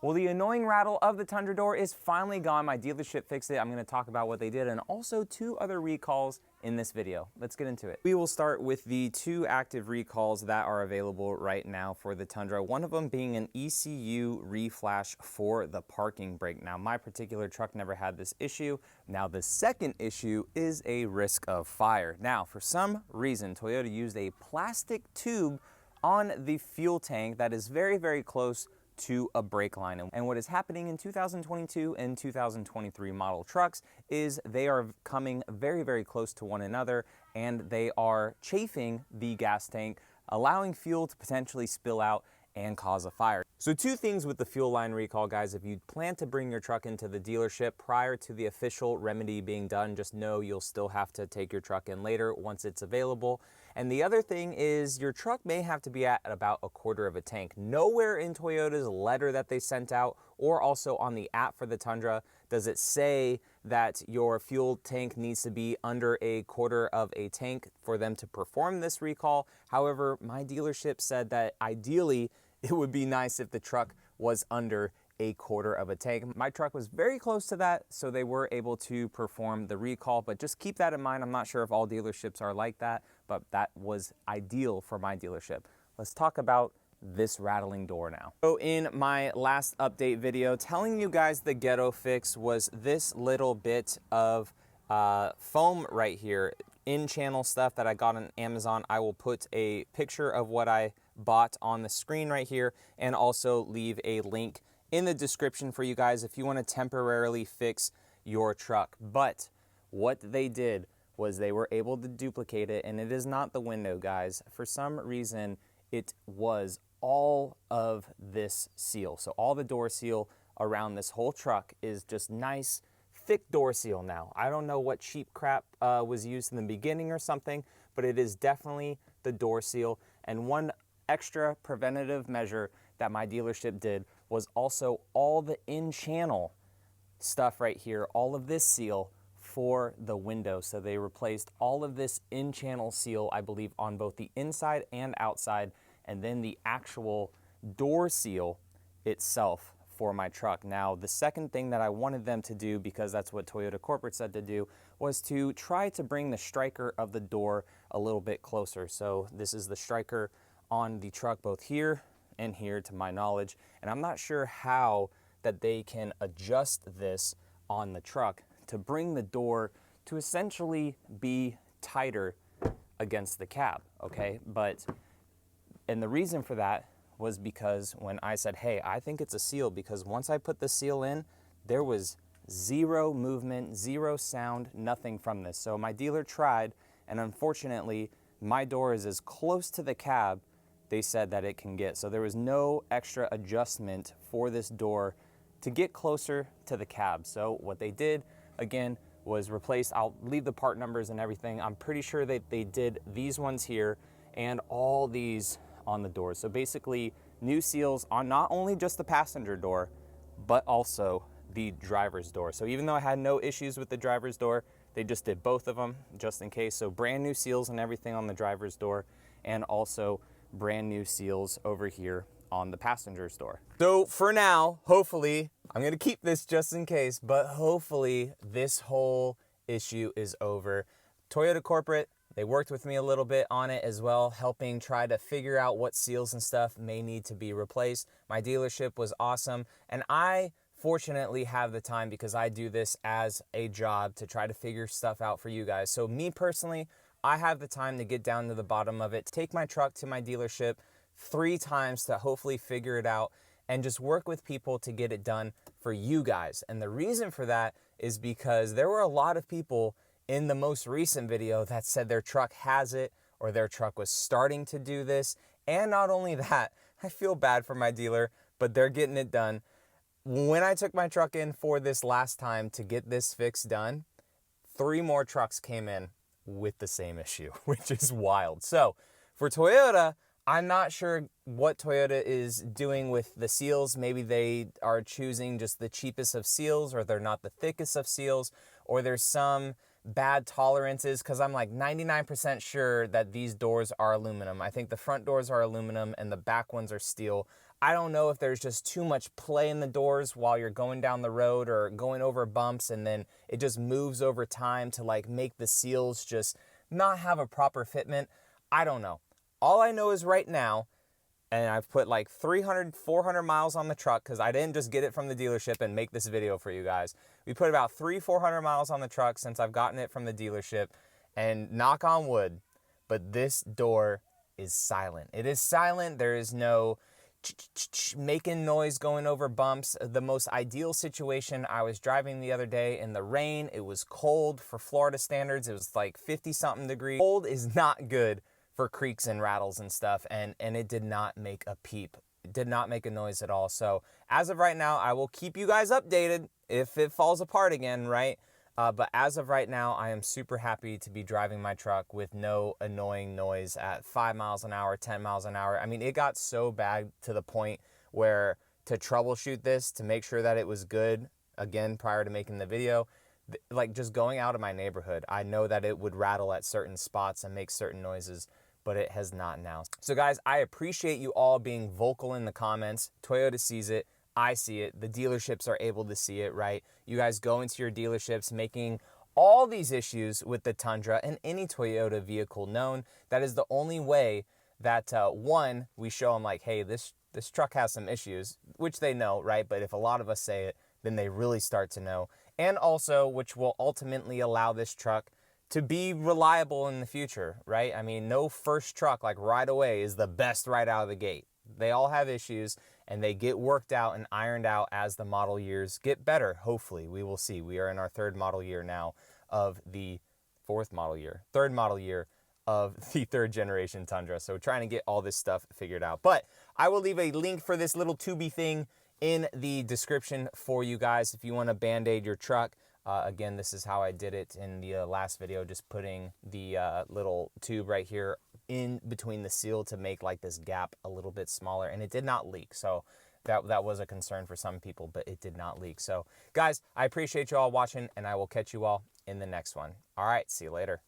Well, the annoying rattle of the Tundra door is finally gone. My dealership fixed it. I'm going to talk about what they did and also 2 other recalls in this video. Let's get into it. We will start with the 2 active recalls that are available right now for the Tundra. One of them being an ECU reflash for the parking brake. Now, my particular truck never had this issue. Now, the second issue is a risk of fire. Now, for some reason, Toyota used a plastic tube on the fuel tank that is very, very close to a brake line. And what is happening in 2022 and 2023 model trucks is they are coming very, very close to one another, and they are chafing the gas tank, allowing fuel to potentially spill out and cause a fire. So 2 things with the fuel line recall, guys. If you plan to bring your truck into the dealership prior to the official remedy being done, just know you'll still have to take your truck in later once it's available. And the other thing is your truck may have to be at about 1/4 of a tank. Nowhere in Toyota's letter that they sent out or also on the app for the Tundra does it say that your fuel tank needs to be under 1/4 of a tank for them to perform this recall. However, my dealership said that ideally it would be nice if the truck was under 1/4 of a tank. My truck was very close to that, so they were able to perform the recall, but just keep that in mind. I'm not sure if all dealerships are like that, but that was ideal for my dealership. Let's talk about this rattling door now. So in my last update video, telling you guys the ghetto fix was this little bit of foam right here, in-channel stuff that I got on Amazon. I will put a picture of what I bought on the screen right here and also leave a link in the description for you guys if you want to temporarily fix your truck. But what they did was they were able to duplicate it, and it is not the window, guys. For some reason, it was all of this seal. So all the door seal around this whole truck is just nice, thick door seal now. I don't know what cheap crap was used in the beginning or something, but it is definitely the door seal. And one extra preventative measure that my dealership did was also all the in-channel stuff right here, all of this seal for the window. So they replaced all of this in-channel seal, I believe, on both the inside and outside, and then the actual door seal itself for my truck. Now, the second thing that I wanted them to do, because that's what Toyota corporate said to do, was to try to bring the striker of the door a little bit closer. So this is the striker on the truck, both here and here to my knowledge, and I'm not sure how that they can adjust this on the truck to bring the door to essentially be tighter against the cab, okay? And the reason for that was because when I said, hey, I think it's a seal, because once I put the seal in, there was 0 movement, 0 sound, nothing from this. So my dealer tried, and unfortunately, my door is as close to the cab they said that it can get. So there was no extra adjustment for this door to get closer to the cab. So what they did, again, was replace, I'll leave the part numbers and everything. I'm pretty sure that they did these ones here and all these on the doors. So basically new seals on not only just the passenger door, but also the driver's door. So even though I had no issues with the driver's door, they just did both of them just in case. So brand new seals and everything on the driver's door, and also brand new seals over here on the passenger's door. So for now, hopefully, I'm gonna keep this just in case, but hopefully this whole issue is over. Toyota corporate, they worked with me a little bit on it as well, helping try to figure out what seals and stuff may need to be replaced. My dealership was awesome, and I fortunately have the time because I do this as a job to try to figure stuff out for you guys. So me personally, I have the time to get down to the bottom of it, take my truck to my dealership 3 times to hopefully figure it out, and just work with people to get it done for you guys. And the reason for that is because there were a lot of people in the most recent video that said their truck has it or their truck was starting to do this. And not only that, I feel bad for my dealer, but they're getting it done. When I took my truck in for this last time to get this fix done, 3 more trucks came in with the same issue, which is wild. So for Toyota, I'm not sure what Toyota is doing with the seals. Maybe they are choosing just the cheapest of seals, or they're not the thickest of seals, or there's some bad tolerances, because I'm like 99% sure that these doors are aluminum. I think the front doors are aluminum and the back ones are steel. I don't know if there's just too much play in the doors while you're going down the road or going over bumps, and then it just moves over time to like make the seals just not have a proper fitment. I don't know. All I know is right now, and I've put like 300, 400 miles on the truck because I didn't just get it from the dealership and make this video for you guys. We put about 400 miles on the truck since I've gotten it from the dealership, and knock on wood, but this door is silent. It is silent. There is no making noise going over bumps. The most ideal situation, I was driving the other day in the rain. It was cold for Florida standards. It was like 50 something degrees. Cold is not good for creaks and rattles and stuff, and it did not make a peep. It did not make a noise at all. So as of right now, I will keep you guys updated if it falls apart again, right? But as of right now, I am super happy to be driving my truck with no annoying noise at 5 miles an hour, 10 miles an hour. I mean, it got so bad to the point where to troubleshoot this, to make sure that it was good, again, prior to making the video, like just going out of my neighborhood, I know that it would rattle at certain spots and make certain noises, but it has not now. So guys, I appreciate you all being vocal in the comments. Toyota sees it. I see it. The dealerships are able to see it, right? You guys go into your dealerships making all these issues with the Tundra and any Toyota vehicle known. That is the only way that, one, we show them like, hey, this truck has some issues, which they know, right? But if a lot of us say it, then they really start to know. And also, which will ultimately allow this truck to be reliable in the future, right? I mean, no first truck like right away is the best right out of the gate. They all have issues, and they get worked out and ironed out as the model years get better. Hopefully, we will see. We are in our third model year now of the third model year of the third generation Tundra. So trying to get all this stuff figured out. But I will leave a link for this little tubey thing in the description for you guys if you want to Band-Aid your truck. Again, this is how I did it in the last video, just putting the little tube right here in between the seal to make like this gap a little bit smaller, and it did not leak. So that was a concern for some people, but it did not leak. So guys, I appreciate you all watching, and I will catch you all in the next one. All right, see you later.